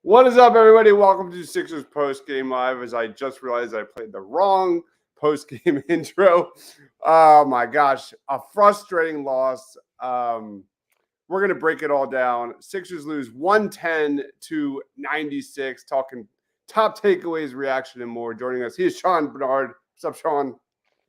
What is up, everybody? Welcome to Sixers Postgame Live. As I just realized I played the wrong postgame intro. Oh my gosh, a frustrating loss. We're going to break it all down. Sixers lose 110-96. Talking top takeaways, reaction, and more. Joining us, he is Sean Bernard. What's up, Sean?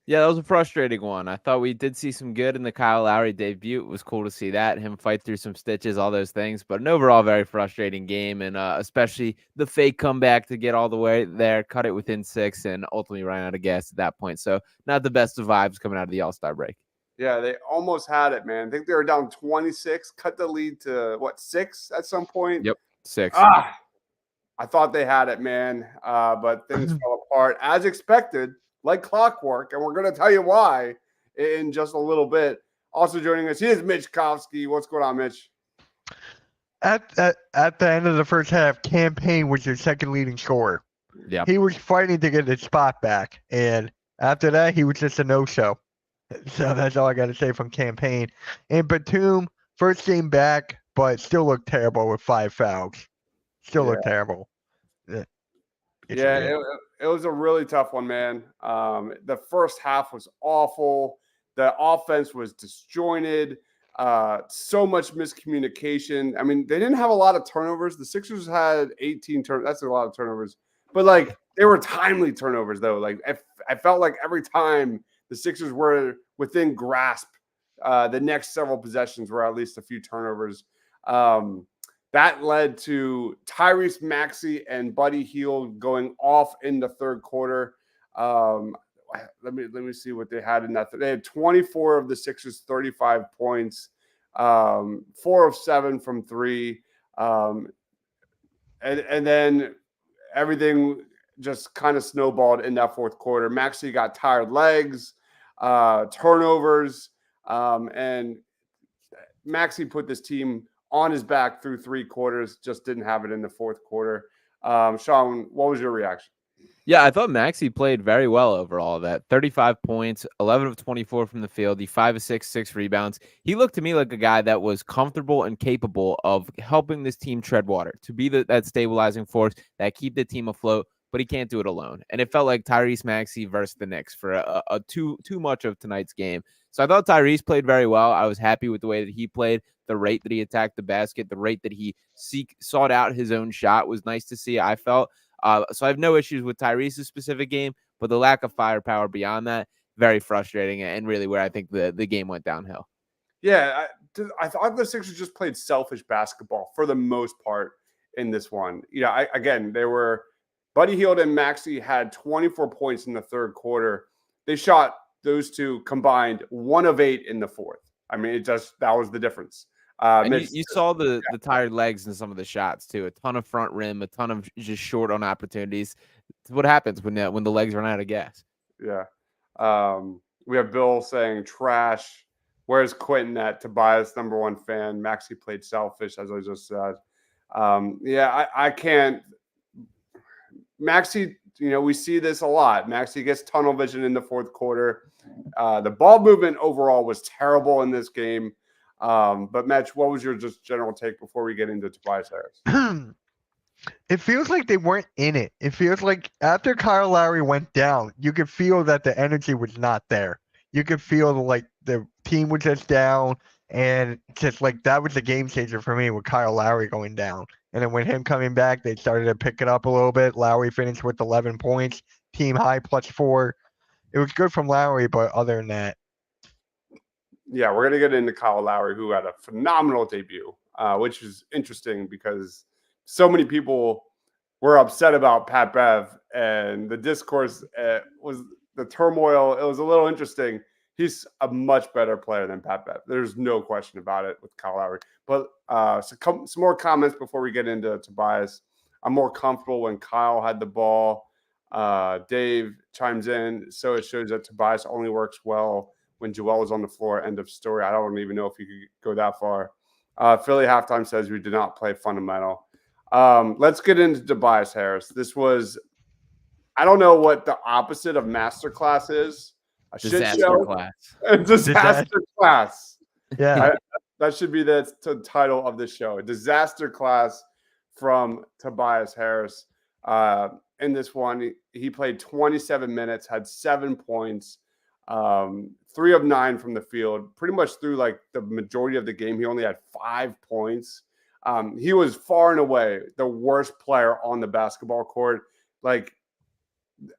Yeah, that was a frustrating one. I thought we did see some good in the Kyle Lowry debut. It was cool to see that, him fight through some stitches, all those things. But an overall very frustrating game, and especially the fake comeback to get all the way there, cut it within 6, and ultimately ran out of gas at that point. So not the best of vibes coming out of the All-Star break. Yeah, they almost had it, man. I think they were down 26, cut the lead to, 6 at some point? Yep, 6. I thought they had it, man, but things fell apart as expected, like clockwork, and we're going to tell you why in just a little bit. Also joining us, he is Mitch Kofsky. What's going on, Mitch? At the end of the first half, Campaign was your second leading scorer. Yeah, he was fighting to get his spot back, and after that, he was just a no-show. So that's all I got to say from Campaign. And Batum, first game back, but still looked terrible with 5 fouls. Still looked terrible. It was a really tough one, man. The first half was awful. The offense was disjointed. So much miscommunication. I mean, they didn't have a lot of turnovers. The Sixers had 18 turnovers. That's a lot of turnovers. But, like, they were timely turnovers, though. Like, I felt like every time the Sixers were within grasp, the next several possessions were at least a few turnovers. That led to Tyrese Maxey and Buddy Hield going off in the third quarter. Let me see what they had in that. They had 24 of the Sixers' 35 points, 4 of 7 from 3. And then everything just kind of snowballed in that fourth quarter. Maxey got tired legs, turnovers, and Maxey put this team on his back through 3 quarters, just didn't have it in the fourth quarter. Sean, what was your reaction? Yeah, I thought Maxey played very well overall. That 35 points, 11 of 24 from the field, the 5 of 6, 6 rebounds. He looked to me like a guy that was comfortable and capable of helping this team tread water, to be that stabilizing force that keep the team afloat, but he can't do it alone. And it felt like Tyrese Maxey versus the Knicks for a too much of tonight's game. So I thought Tyrese played very well. I was happy with the way that he played, the rate that he attacked the basket, the rate that he sought out his own shot was nice to see, I felt. So I have no issues with Tyrese's specific game, but the lack of firepower beyond that, very frustrating, and really where I think the game went downhill. Yeah, I thought the Sixers just played selfish basketball for the most part in this one. They were Buddy Hield and Maxey had 24 points in the third quarter. They shot those two combined 1 of 8 in the fourth. I mean, that was the difference. You saw the tired legs in some of the shots too. A ton of front rim, a ton of just short on opportunities. It's what happens when the legs run out of gas. Yeah. We have Bill saying trash. Where's Quentin at? Tobias, #1 fan. Maxey played selfish, as I just said. I can't. Maxey, we see this a lot. Maxey gets tunnel vision in the fourth quarter. The ball movement overall was terrible in this game. But Mitch, what was your just general take before we get into Tobias Harris? It feels like they weren't in it. It feels like after Kyle Lowry went down, you could feel that the energy was not there. You could feel like the team was just down, and just like that was the game changer for me with Kyle Lowry going down. And then with him coming back, they started to pick it up a little bit. Lowry finished with 11 points, team high +4. It was good from Lowry, but other than that. Yeah, we're going to get into Kyle Lowry, who had a phenomenal debut, which is interesting because so many people were upset about Pat Bev, and the discourse was the turmoil. It was a little interesting. He's a much better player than Pat Bev. There's no question about it with Kyle Lowry. But some more comments before we get into Tobias. I'm more comfortable when Kyle had the ball. Dave chimes in. So it shows that Tobias only works well when Joel is on the floor. End of story. I don't even know if you could go that far. Philly halftime says we did not play fundamental. Let's get into Tobias Harris. This was, I don't know what the opposite of masterclass is. A disaster shit show. Class. A disaster class. Yeah. That should be the title of the show. A disaster class from Tobias Harris. In this one, he played 27 minutes, had 7 points, 3 of 9 from the field, pretty much through like the majority of the game. He only had 5 points. He was far and away the worst player on the basketball court. Like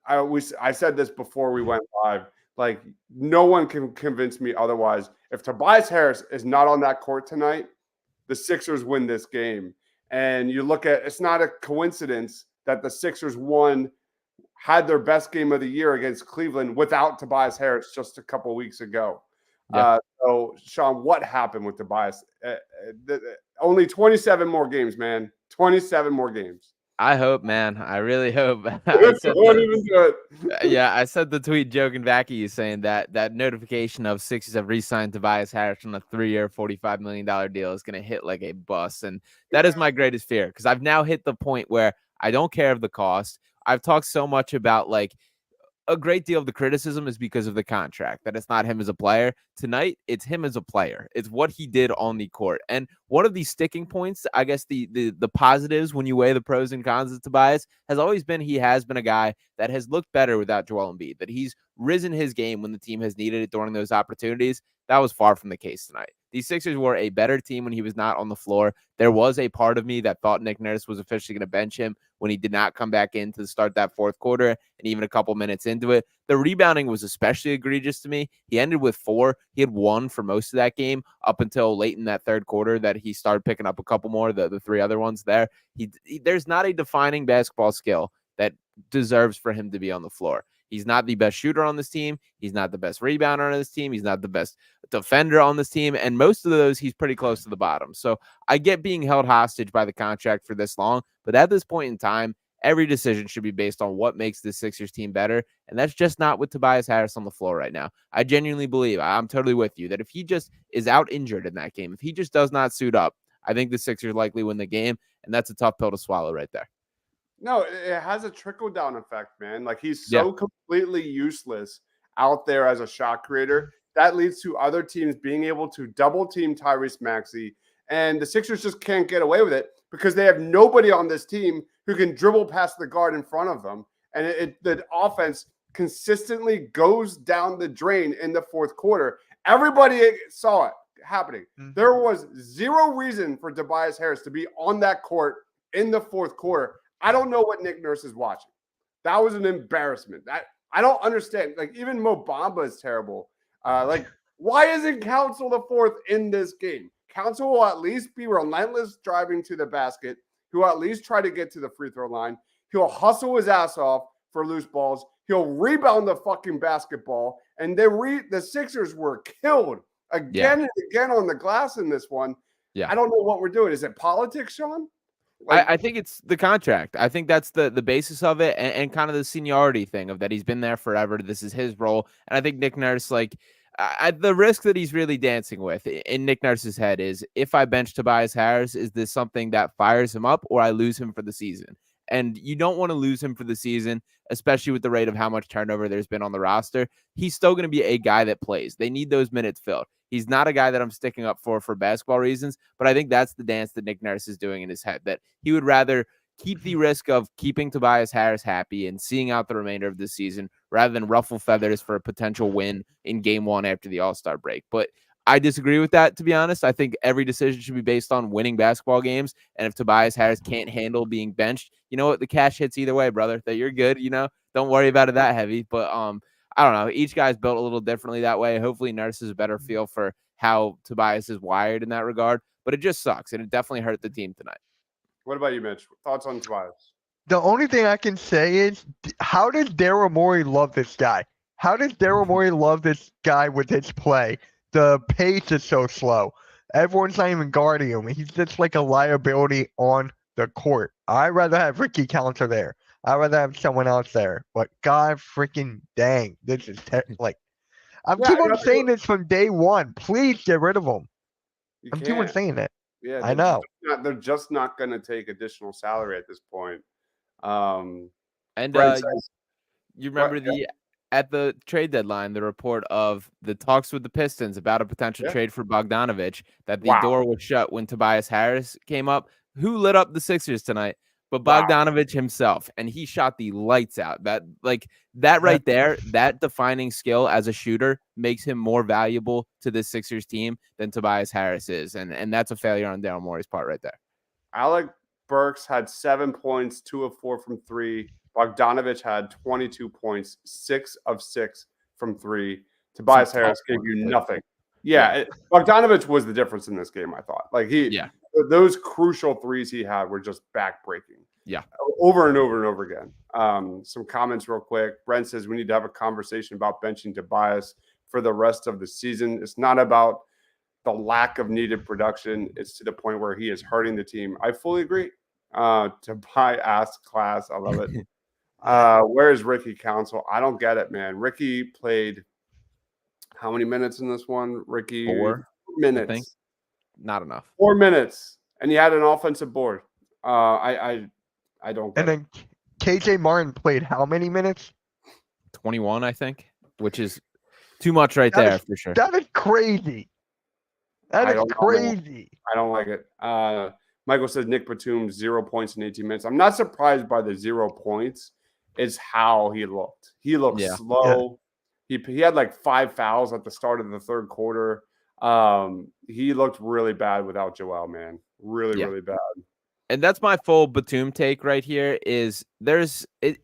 I said this before we went live. Like no one can convince me otherwise. If Tobias Harris is not on that court tonight, the Sixers win this game. And you look at, it's not a coincidence that the Sixers had their best game of the year against Cleveland without Tobias Harris just a couple of weeks ago. Yeah. So, Sean, what happened with Tobias? Only 27 more games, man. 27 more games. I hope, man. I really hope. I said the tweet joking back at you saying that notification of Sixers have re-signed Tobias Harris on a 3-year, $45 million deal is going to hit like a bus. And that is my greatest fear because I've now hit the point where I don't care of the cost. I've talked so much about like a great deal of the criticism is because of the contract, that it's not him as a player. Tonight, it's him as a player. It's what he did on the court. And one of these sticking points, I guess the positives when you weigh the pros and cons of Tobias has always been he has been a guy that has looked better without Joel Embiid, that he's risen his game when the team has needed it during those opportunities. That was far from the case tonight. The Sixers were a better team when he was not on the floor. There was a part of me that thought Nick Nurse was officially going to bench him when he did not come back in to start that fourth quarter and even a couple minutes into it. The rebounding was especially egregious to me. He ended with 4. He had 1 for most of that game up until late in that third quarter that he started picking up a couple more, the 3 other ones there. There's not a defining basketball skill that deserves for him to be on the floor. He's not the best shooter on this team. He's not the best rebounder on this team. He's not the best defender on this team. And most of those, he's pretty close to the bottom. So I get being held hostage by the contract for this long. But at this point in time, every decision should be based on what makes the Sixers team better. And that's just not with Tobias Harris on the floor right now. I genuinely believe, I'm totally with you, that if he just is out injured in that game, if he just does not suit up, I think the Sixers likely win the game. And that's a tough pill to swallow right there. No, it has a trickle-down effect, man. Like, he's so completely useless out there as a shot creator. That leads to other teams being able to double-team Tyrese Maxey, and the Sixers just can't get away with it because they have nobody on this team who can dribble past the guard in front of them, and the offense consistently goes down the drain in the fourth quarter. Everybody saw it happening. There was zero reason for Tobias Harris to be on that court in the fourth quarter. I don't know what Nick Nurse is watching. That was an embarrassment. I don't understand. Like, even Mo Bamba is terrible. Like, why isn't Council the fourth in this game? Council will at least be relentless driving to the basket. He will at least try to get to the free throw line. He'll hustle his ass off for loose balls. He'll rebound the fucking basketball. And the Sixers were killed again and again on the glass in this one. Yeah. I don't know what we're doing. Is it politics, Sean? I think it's the contract. I think that's the basis of it and kind of the seniority thing of that he's been there forever. This is his role. And I think Nick Nurse, like, the risk that he's really dancing with in Nick Nurse's head is, if I bench Tobias Harris, is this something that fires him up or I lose him for the season? And you don't want to lose him for the season, especially with the rate of how much turnover there's been on the roster. He's still going to be a guy that plays. They need those minutes filled. He's not a guy that I'm sticking up for basketball reasons, but I think that's the dance that Nick Nurse is doing in his head, that he would rather keep the risk of keeping Tobias Harris happy and seeing out the remainder of the season rather than ruffle feathers for a potential win in game 1 after the All-Star break. But I disagree with that, to be honest. I think every decision should be based on winning basketball games. And if Tobias Harris can't handle being benched, you know what? The cash hits either way, brother. That you're good, Don't worry about it that heavy. But I don't know. Each guy's built a little differently that way. Hopefully Nurse has a better feel for how Tobias is wired in that regard. But it just sucks, and it definitely hurt the team tonight. What about you, Mitch? Thoughts on Tobias? The only thing I can say is, how does Daryl Morey love this guy? How does Daryl Morey love this guy with his play? The pace is so slow. Everyone's not even guarding him. He's just like a liability on the court. I'd rather have Ricky Counter there. I'd rather have someone else there. But God freaking dang, this is like, I keep on saying this from day one. Please get rid of him. I keep on saying it. Yeah, I know. They're just not going to take additional salary at this point. You remember at the trade deadline, the report of the talks with the Pistons about a potential trade for Bogdanovich, that the door was shut when Tobias Harris came up. who lit up the Sixers tonight but Wow. Bogdanovich himself, and he shot the lights out. That right there, that defining skill as a shooter makes him more valuable to this Sixers team than Tobias Harris is, and that's a failure on Daryl Morey's part right there. Alec Burks had 7 points, 2 of 4 from 3. Bogdanovich had 22 points, 6 of 6 from 3. Tobias Harris gave you nothing. Yeah. Bogdanovich was the difference in this game, I thought. Like those crucial threes he had were just backbreaking. Yeah. Over and over and over again. Some comments real quick. Brent says we need to have a conversation about benching Tobias for the rest of the season. It's not about the lack of needed production. It's to the point where he is hurting the team. I fully agree. Tobias class. I love it. Where is Ricky Council? I don't get it, man. Ricky played how many minutes in this one? Ricky 4 minutes. I think. Not enough. 4 minutes, and he had an offensive board. I don't. And then KJ Martin played how many minutes? 21, I think, which is too much right there for sure. That is crazy. That is crazy. I don't like it. Michael says Nick Batum 0 points in 18 minutes. I'm not surprised by the 0 points. It's how he looked. He looked slow. Yeah. He had like 5 fouls at the start of the third quarter. He looked really bad without Joel, man. Really bad. And that's my full Batum take right here is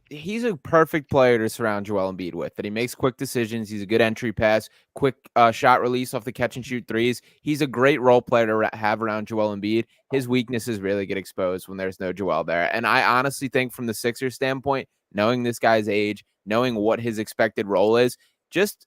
he's a perfect player to surround Joel Embiid with, that he makes quick decisions. He's a good entry pass, quick shot release off the catch and shoot threes. He's a great role player to have around Joel Embiid. His weaknesses really get exposed when there's no Joel there. And I honestly think from the Sixers standpoint, knowing this guy's age, knowing what his expected role is,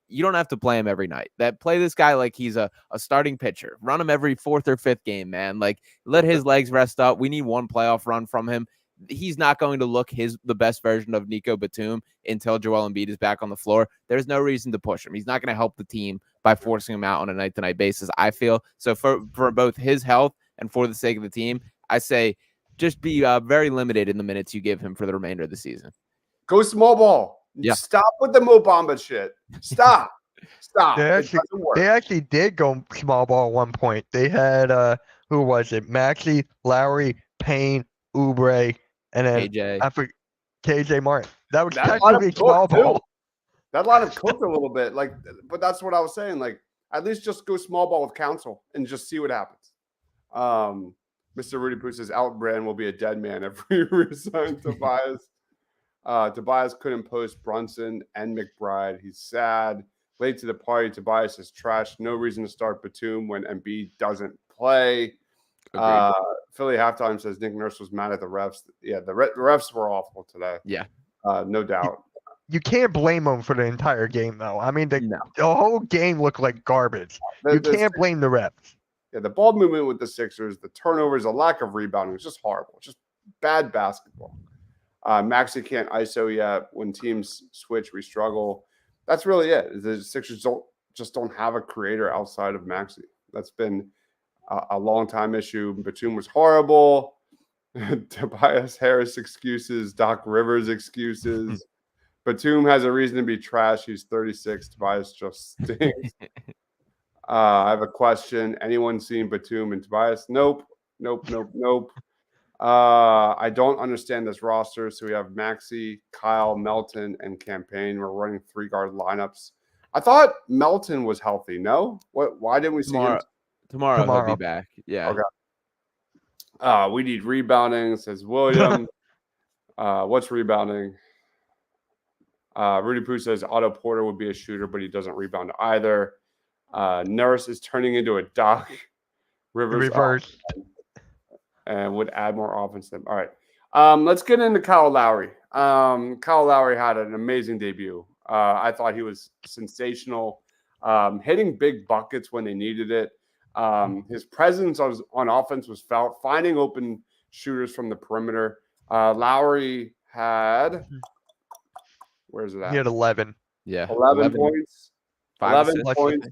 you don't have to play him every night. Play this guy like he's a starting pitcher. Run him every 4th or 5th game, man. Like, let his legs rest up. We need one playoff run from him. He's not going to look the best version of Nico Batum until Joel Embiid is back on the floor. There's no reason to push him. He's not going to help the team by forcing him out on a night-to-night basis, I feel. So for both his health and for the sake of the team, I say just be very limited in the minutes you give him for the remainder of the season. Go small ball. Yeah. Stop with the Mo Bamba shit. Stop. They actually did go small ball at one point. They had who was it? Maxey, Lowry, Payne, Oubre, and then KJ Martin. That was technically small ball. That line of cooked a little bit. But that's what I was saying. Like, at least just go small ball with Council and just see what happens. Mr. Rudy Poo says Outbrand will be a dead man if we resign Tobias. Tobias couldn't post Brunson and McBride. He's sad. Late to the party. Tobias is trash. No reason to start Batum when Embiid doesn't play. Philly halftime says Nick Nurse was mad at the refs. Yeah, the refs were awful today. Yeah, no doubt. You can't blame them for the entire game, though. I mean, the whole game looked like garbage. You can't blame the refs. Yeah, the ball movement with the Sixers, the turnovers, the lack of rebounding was just horrible. Just bad basketball. Maxey can't ISO yet. When teams switch, we struggle. That's really it. The Sixers don't have a creator outside of Maxey. That's been a long time issue. Batum was horrible. Tobias Harris excuses. Doc Rivers excuses. Batum has a reason to be trash. He's 36. Tobias just stinks. I have a question. Anyone seen Batum and Tobias? Nope. I don't understand this roster. So we have Maxey, Kyle, Melton, and Campaign. We're running 3-guard lineups. I thought Melton was healthy. No? Why didn't we see him? Tomorrow he'll be back. Yeah. Okay. We need rebounding, says William. What's rebounding? Rudy Poo says Otto Porter would be a shooter, but he doesn't rebound either. Nurse is turning into a Doc Rivers. Reverse. And would add more offense to them. All right. Let's get into Kyle Lowry. Kyle Lowry had an amazing debut. I thought he was sensational, hitting big buckets when they needed it. His presence on offense was felt, finding open shooters from the perimeter. Lowry had, where's it at? He had 11. Yeah. 11 points. 11 assists. points.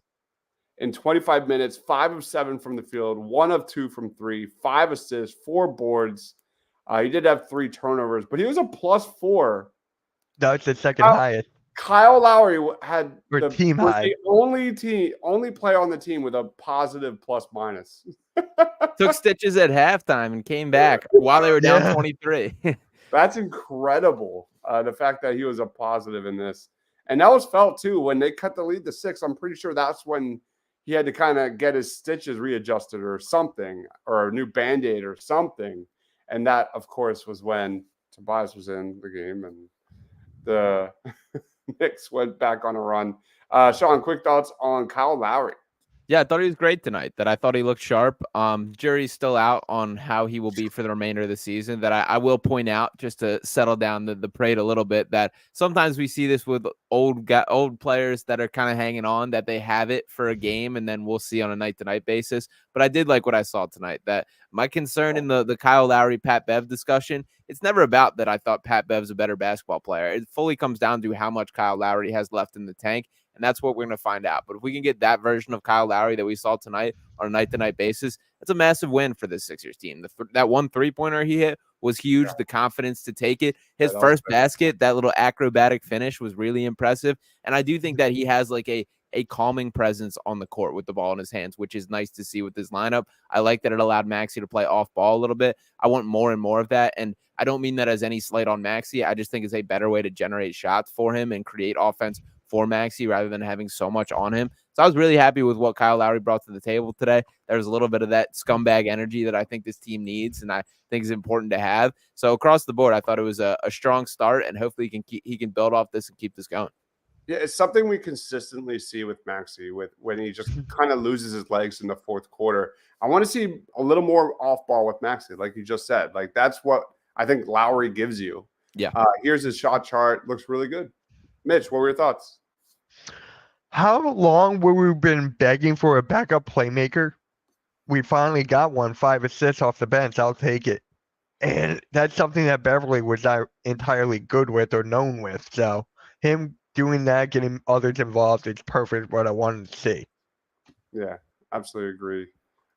In 25 minutes, 5 of 7 from the field, 1 of 2 from 3, 5 assists, 4 boards. He did have 3 turnovers, but he was a +4. That's the second highest. Kyle Lowry had team high. the only player on the team with a positive plus minus. Took stitches at halftime and came back while they were down Yeah. 23. That's incredible. The fact that he was a positive in this. And that was felt too when they cut the lead to 6. I'm pretty sure that's when he had to kind of get his stitches readjusted or something, or a new band-aid or something. And that, of course, was when Tobias was in the game and the Knicks went back on a run. Sean, quick thoughts on Kyle Lowry. Yeah, I thought he was great tonight. That I thought he looked sharp. Jury's still out on how he will be for the remainder of the season. That I will point out, just to settle down the parade a little bit, that sometimes we see this with old players that are kind of hanging on, that they have it for a game and then we'll see on a night-to-night basis. But I did like what I saw tonight. That my concern in the Kyle Lowry, Pat Bev discussion, it's never about that I thought Pat Bev's a better basketball player. It fully comes down to how much Kyle Lowry has left in the tank. And that's what we're going to find out. But if we can get that version of Kyle Lowry that we saw tonight on a night-to-night basis, that's a massive win for this Sixers team. That one three-pointer he hit was huge. Yeah. The confidence to take it. His first basket, that little acrobatic finish, was really impressive. And I do think that he has like a calming presence on the court with the ball in his hands, which is nice to see with this lineup. I like that it allowed Maxey to play off ball a little bit. I want more and more of that. And I don't mean that as any slight on Maxey. I just think it's a better way to generate shots for him and create offense for Maxey rather than having so much on him. So I was really happy with what Kyle Lowry brought to the table today. There's a little bit of that scumbag energy that I think this team needs and I think is important to have. So across the board, I thought it was a strong start, and hopefully he can build off this and keep this going. Yeah, it's something we consistently see with Maxey when he just kind of loses his legs in the fourth quarter. I want to see a little more off ball with Maxey, like you just said. Like that's what I think Lowry gives you. Yeah. Here's his shot chart. Looks really good. Mitch, what were your thoughts? How long were we been begging for a backup playmaker? We finally got one, 5 assists off the bench. I'll take it. And that's something that Beverly was not entirely good with or known with. So him doing that, getting others involved, it's perfect what I wanted to see. Yeah, absolutely agree.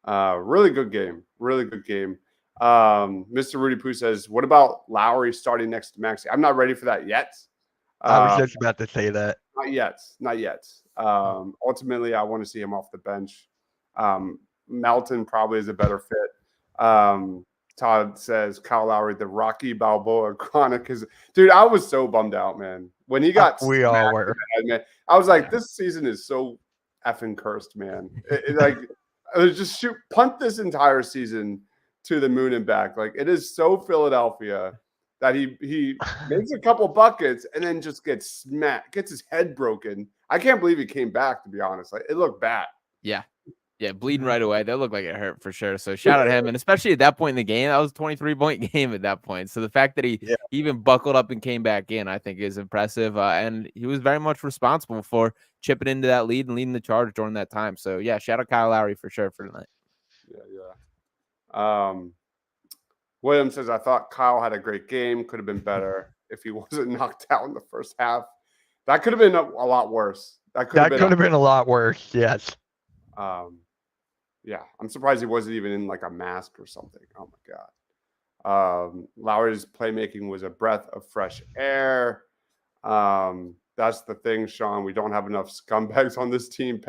Really good game. Really good game. Mr. Rudy Poo says, what about Lowry starting next to Maxey? I'm not ready for that yet. I was just about to say that. Not yet. Ultimately, I want to see him off the bench. Melton probably is a better fit. Todd says Kyle Lowry, the Rocky Balboa chronic is. Dude, I was so bummed out, man. When he got, we all were. Man, I was like, this season is so effing cursed, man. Like, just punt this entire season to the moon and back. Like, it is so Philadelphia that he makes a couple buckets and then just gets smacked, gets his head broken. I can't believe he came back, to be honest. Like, it looked bad. Yeah, bleeding right away. That looked like it hurt for sure. So shout out him. And especially at that point in the game, that was a 23-point game at that point. So the fact that he even buckled up and came back in, I think is impressive. And he was very much responsible for chipping into that lead and leading the charge during that time. So yeah, shout out Kyle Lowry for sure for tonight. Yeah. William says, I thought Kyle had a great game. Could have been better if he wasn't knocked out in the first half. That could have been a lot worse. That could have been a lot worse. Yes. Yeah, I'm surprised he wasn't even in like a mask or something. Oh my God. Lowry's playmaking was a breath of fresh air. That's the thing, Sean. We don't have enough scumbags on this team.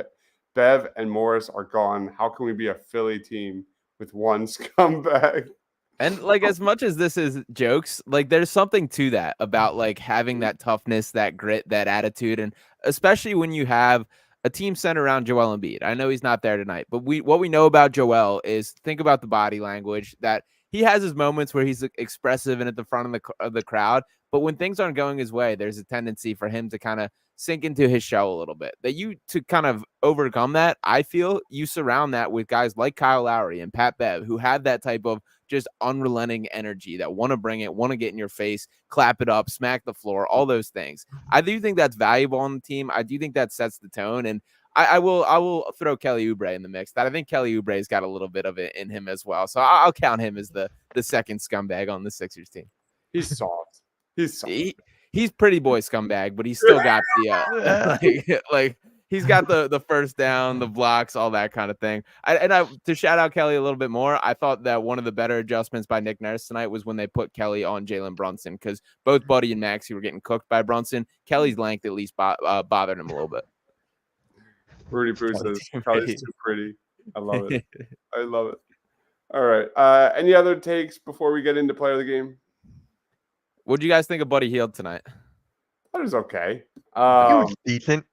Bev and Morris are gone. How can we be a Philly team with one scumbag? And like, as much as this is jokes, like there's something to that about like having that toughness, that grit, that attitude. And especially when you have a team centered around Joel Embiid. I know he's not there tonight, but what we know about Joel is think about the body language, that he has his moments where he's expressive and at the front of the crowd. But when things aren't going his way, there's a tendency for him to kind of sink into his shell a little bit. To kind of overcome that, I feel you surround that with guys like Kyle Lowry and Pat Bev, who have that type of just unrelenting energy, that want to bring it, want to get in your face, clap it up, smack the floor, all those things. I do think that's valuable on the team. I do think that sets the tone. And I will throw Kelly Oubre in the mix. That I think Kelly Oubre's got a little bit of it in him as well. So I'll count him as the second scumbag on the Sixers team. He's soft. He's soft. He's pretty boy scumbag, but he's still got the like he's got the first down, the blocks, all that kind of thing. To shout out Kelly a little bit more, I thought that one of the better adjustments by Nick Nurse tonight was when they put Kelly on Jalen Brunson, because both Buddy and Maxey were getting cooked by Brunson. Kelly's length at least bothered him a little bit. Rudy Poo says Kelly's too pretty. I love it. I love it. All right. Any other takes before we get into player of the game? What do you guys think of Buddy Hield tonight? That was okay. He was decent.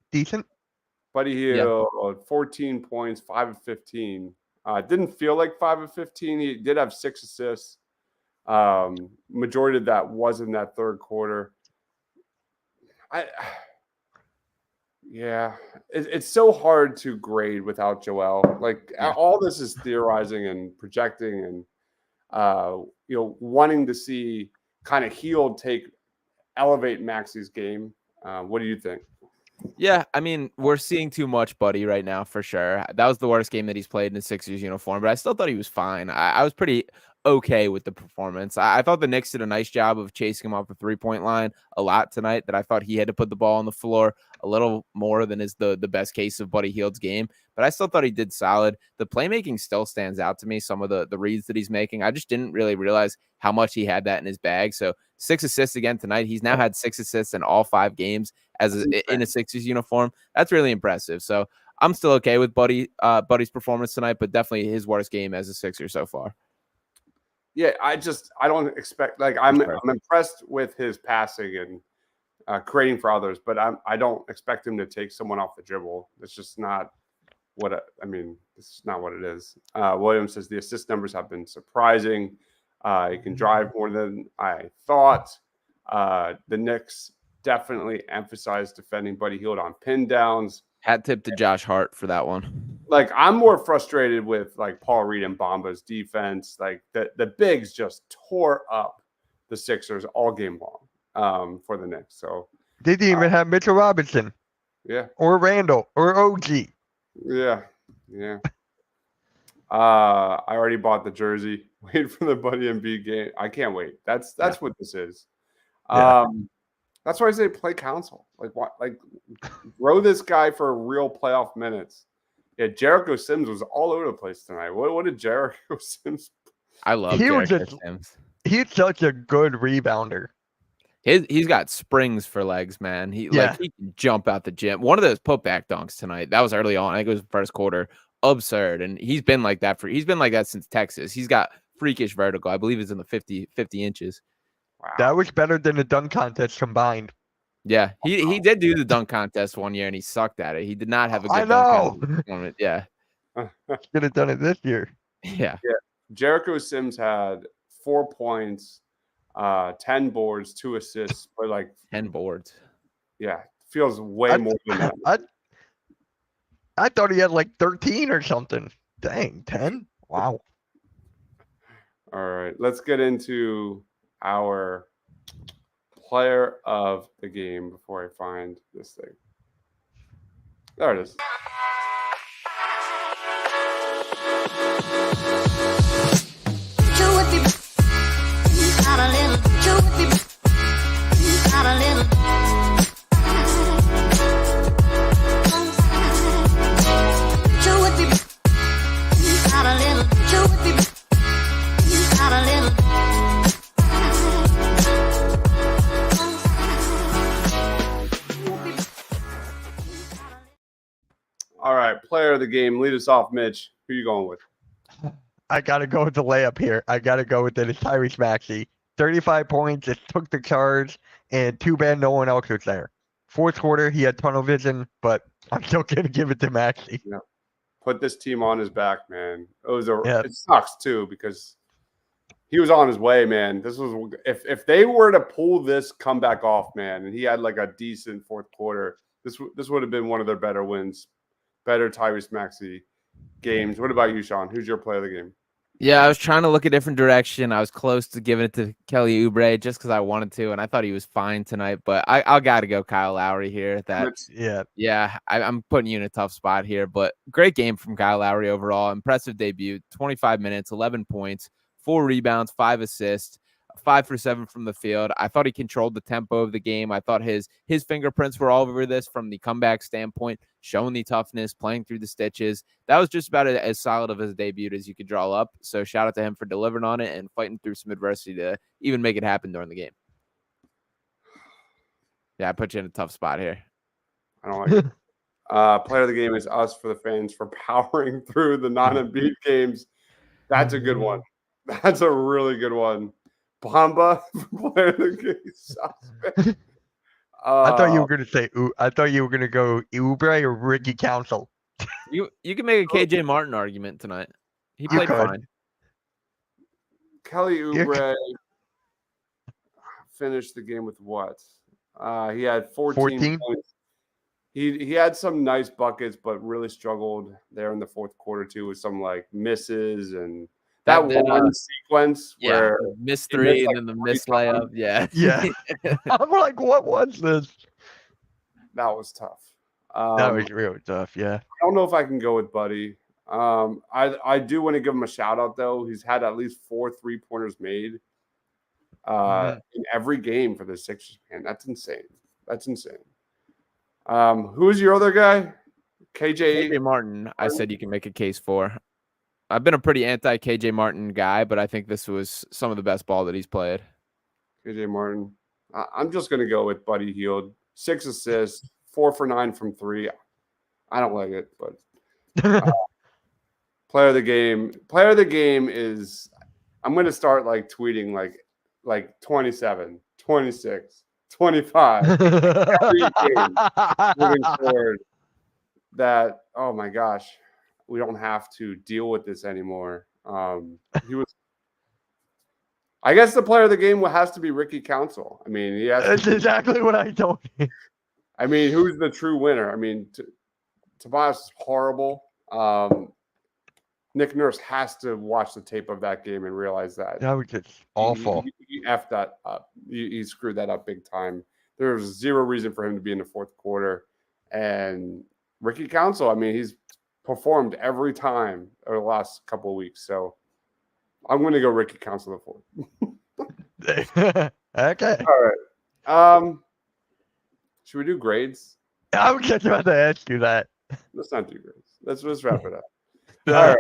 Buddy Hield, 14 points, 5 of 15. Didn't feel like 5 of 15. He did have 6 assists. Majority of that was in that third quarter. It's so hard to grade without Joel. Like all this is theorizing and projecting and wanting to see kind of Hield elevate Maxi's game. What do you think? Yeah, I mean, we're seeing too much Buddy right now for sure. That was the worst game that he's played in a Sixers uniform, but I still thought he was fine. I was pretty okay with the performance. I thought the Knicks did a nice job of chasing him off the three-point line a lot tonight, that I thought he had to put the ball on the floor a little more than is the best case of Buddy Hield's game, but I still thought he did solid. The playmaking still stands out to me, some of the reads that he's making. I just didn't really realize how much he had that in his bag. So 6 assists again tonight. He's now had 6 assists in all 5 games in a Sixers uniform. That's really impressive. So I'm still okay with Buddy's performance tonight, but definitely his worst game as a Sixer so far. Yeah, I don't expect, like, I'm impressed with his passing and creating for others, but I don't expect him to take someone off the dribble. It's just not what this is not what it is. Williams says the assist numbers have been surprising. He can drive more than I thought. The Knicks definitely emphasized defending Buddy Hield on pin downs. Hat tip to Josh Hart for that one. Like, I'm more frustrated with like Paul Reed and Bamba's defense. Like the bigs just tore up the Sixers all game long for the Knicks. So they didn't even have Mitchell Robinson. Yeah. Or Randall or OG. Yeah. I already bought the jersey. Wait for the Buddy and B game. I can't wait. That's what this is. Yeah. That's why I say play counsel. Like, what? Like, grow this guy for real playoff minutes. Yeah, Jericho Sims was all over the place tonight. What did Jericho Sims? I love Jericho Sims. He's such a good rebounder. He's got springs for legs, man. He can jump out the gym. One of those putback dunks tonight, that was early on. I think it was the first quarter. Absurd. And he's been like that since Texas. He's got freakish vertical. I believe it's in the 50 inches. Wow. That was better than the dunk contest combined. Yeah, he did do the dunk contest one year and he sucked at it. He did not have a good dunk contest. Yeah. Should have done it this year. Yeah. Jericho Sims had 4 points, 10 boards, 2 assists, but like 10 boards. Yeah, feels way more than that. I thought he had like 13 or something. Dang, 10? Wow. All right, let's get into our player of the game before I find this thing. There it is. All right, player of the game. Lead us off, Mitch. Who are you going with? I got to go with the layup here. I got to go with it. It's Tyrese Maxey. 35 points. Just took the charge, and too bad no one else was there. Fourth quarter, he had tunnel vision, but I'm still going to give it to Maxey. Yeah. Put this team on his back, man. It sucks, too, because he was on his way, man. This was if they were to pull this comeback off, man, and he had like a decent fourth quarter, this would have been one of their better wins. Better Tyrese Maxey games. What about you, Sean? Who's your player of the game? Yeah, I was trying to look a different direction. I was close to giving it to Kelly Oubre just because I wanted to, and I thought he was fine tonight. But I got to go Kyle Lowry here. I'm putting you in a tough spot here. But great game from Kyle Lowry overall. Impressive debut. 25 minutes, 11 points, 4 rebounds, 5 assists. 5 for 7 from the field. I thought he controlled the tempo of the game. I thought his fingerprints were all over this from the comeback standpoint, showing the toughness, playing through the stitches. That was just about as solid of a debut as you could draw up. So shout out to him for delivering on it and fighting through some adversity to even make it happen during the game. Yeah, I put you in a tough spot here. I don't like it. Player of the game is us for the fans for powering through the non-Embiid games. That's a good one. That's a really good one. Bamba, player of the game. Suspect. I thought you were gonna say. I thought you were gonna go Oubre or Ricky Council. You can make a KJ Martin argument tonight. He played could. fine. Kelly Oubre finished the game with what? He had 14 points. He had some nice buckets, but really struggled there in the fourth quarter too with some like misses and that one sequence where missed three and then the missed layup. Yeah. I'm like, what was this? That was tough. That was really tough. Yeah. I don't know if I can go with Buddy. I do want to give him a shout out though. He's had at least 4 3-pointers made in every game for the Sixers. Man, that's insane. That's insane. Who's your other guy? KJ Martin. I said you can make a case for. I've been a pretty anti KJ Martin guy, but I think this was some of the best ball that he's played. KJ Martin. I'm just gonna go with Buddy Hield. 6 assists, 4 for 9 from 3. I don't like it, but player of the game. Player of the game is. I'm gonna start like tweeting like 27, 26, 25 every game moving forward. That oh my gosh, we don't have to deal with this anymore. He was. I guess the player of the game has to be Ricky Council. I mean, he has. That's exactly what I told you. I mean, who's the true winner? I mean, Tobias is horrible. Nick Nurse has to watch the tape of that game and realize that was just awful. He effed that up. He screwed that up big time. There was zero reason for him to be in the fourth quarter. And Ricky Council, I mean, he's performed every time over the last couple of weeks. So I'm going to go Ricky Council the fourth. Okay. All right. Should we do grades? I was just about to ask you that. Let's not do grades. Let's wrap it up. All right.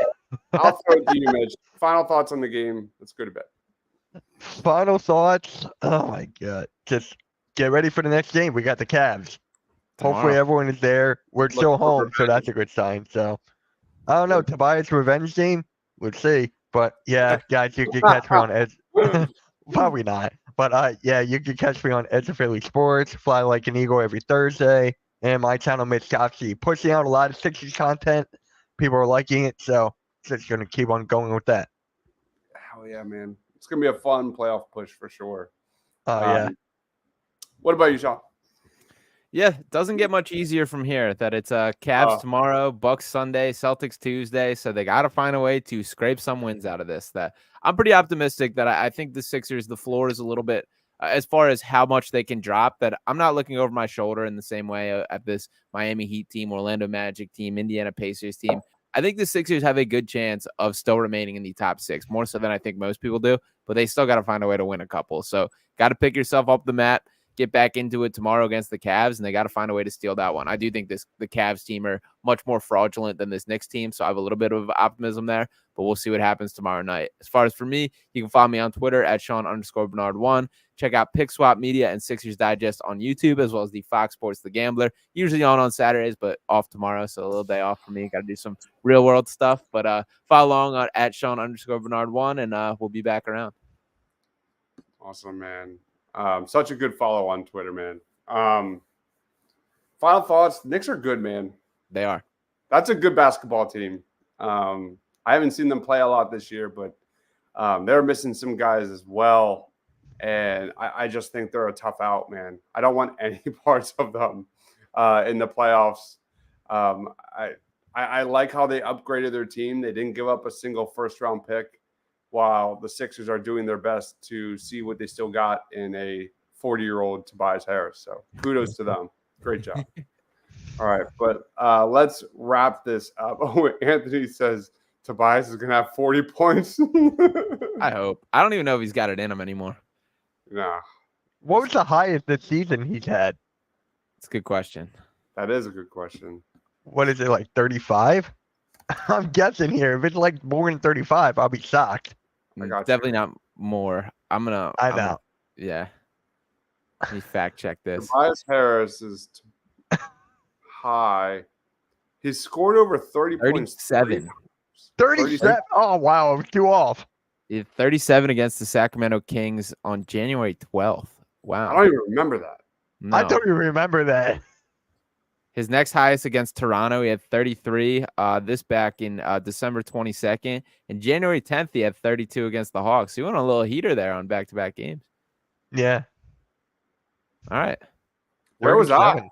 I'll throw it to you, Mitch. Final thoughts on the game. Let's go to bed. Final thoughts. Oh my god. Just get ready for the next game. We got the Cavs. Tomorrow. Hopefully everyone is there. We're still home, so that's a good sign. So I don't know. Tobias revenge game. We'll see. But yeah, guys, you can catch me on Edge. Probably not. But yeah, you can catch me on Edge of Philly Sports, Fly Like an Eagle every Thursday, and my channel Mitch Coxey, pushing out a lot of Sixers content. People are liking it, so just gonna keep on going with that. Hell yeah, man! It's gonna be a fun playoff push for sure. Yeah. What about you, Sean? Yeah, it doesn't get much easier from here. That it's Cavs tomorrow, Bucks Sunday, Celtics Tuesday. So they got to find a way to scrape some wins out of this. That I'm pretty optimistic that I think the Sixers, the floor is a little bit as far as how much they can drop. That I'm not looking over my shoulder in the same way at this Miami Heat team, Orlando Magic team, Indiana Pacers team. I think the Sixers have a good chance of still remaining in the top 6, more so than I think most people do. But they still got to find a way to win a couple. So got to pick yourself up the mat. Get back into it tomorrow against the Cavs, and they got to find a way to steal that one. I do think the Cavs team are much more fraudulent than this Knicks team, so I have a little bit of optimism there, but we'll see what happens tomorrow night. As far as for me, you can follow me on Twitter at Sean_Bernard1. Check out Pick Swap Media and Sixers Digest on YouTube, as well as the Fox Sports The Gambler. Usually on Saturdays, but off tomorrow, so a little day off for me. Got to do some real-world stuff, but follow along on at Sean_Bernard1, and we'll be back around. Awesome, man. Such a good follow on Twitter, man. Final thoughts. Knicks are good, man. They are. That's a good basketball team. I haven't seen them play a lot this year, but they're missing some guys as well. And I just think they're a tough out, man. I don't want any parts of them in the playoffs. I like how they upgraded their team. They didn't give up a single first-round pick, while the Sixers are doing their best to see what they still got in a 40-year-old Tobias Harris. So kudos to them. Great job. All right, but let's wrap this up. Oh, Anthony says Tobias is going to have 40 points. I hope. I don't even know if he's got it in him anymore. Nah. What was the highest this season he's had? It's a good question. That is a good question. What is it, like 35? I'm guessing here. If it's like more than 35, I'll be shocked. Definitely not more. I know. Yeah. Let me fact check this. Tobias Harris is high He's scored over 30 points. 37. 37. Oh, wow. I was too off. He had 37 against the Sacramento Kings on January 12th. Wow. I don't even remember that. No. I don't even remember that. His next highest against Toronto, he had 33. This back in December 22nd. And January 10th, he had 32 against the Hawks. He went on a little heater there on back-to-back games. Yeah. All right. Where was I?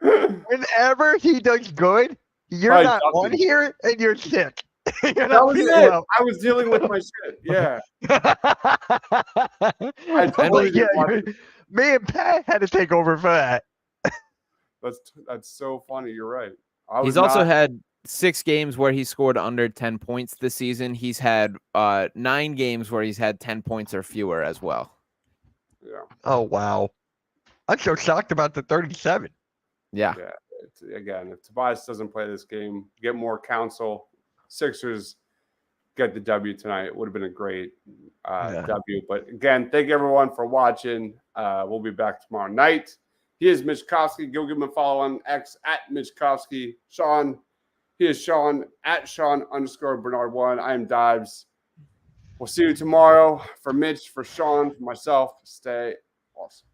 Whenever he does good, you're Probably not on nothing. here and you're sick. You're That not was it. feeling well. I was dealing with my shit. Yeah. I totally didn't watch me and Pat had to take over for that. That's so funny. You're right. He's also had 6 games where he scored under 10 points this season. He's had 9 games where he's had 10 points or fewer as well. Yeah. Oh, wow. I'm so shocked about the 37. Yeah. Again, if Tobias doesn't play this game, get more counsel. Sixers get the W tonight. It would have been a great W. But again, thank everyone for watching. We'll be back tomorrow night. He is Mitch Kofsky. Go give him a follow on X at Mitch Kofsky. Sean, he is Sean at Sean_Bernard1. I am Dives. We'll see you tomorrow. For Mitch, for Sean, for myself, stay awesome.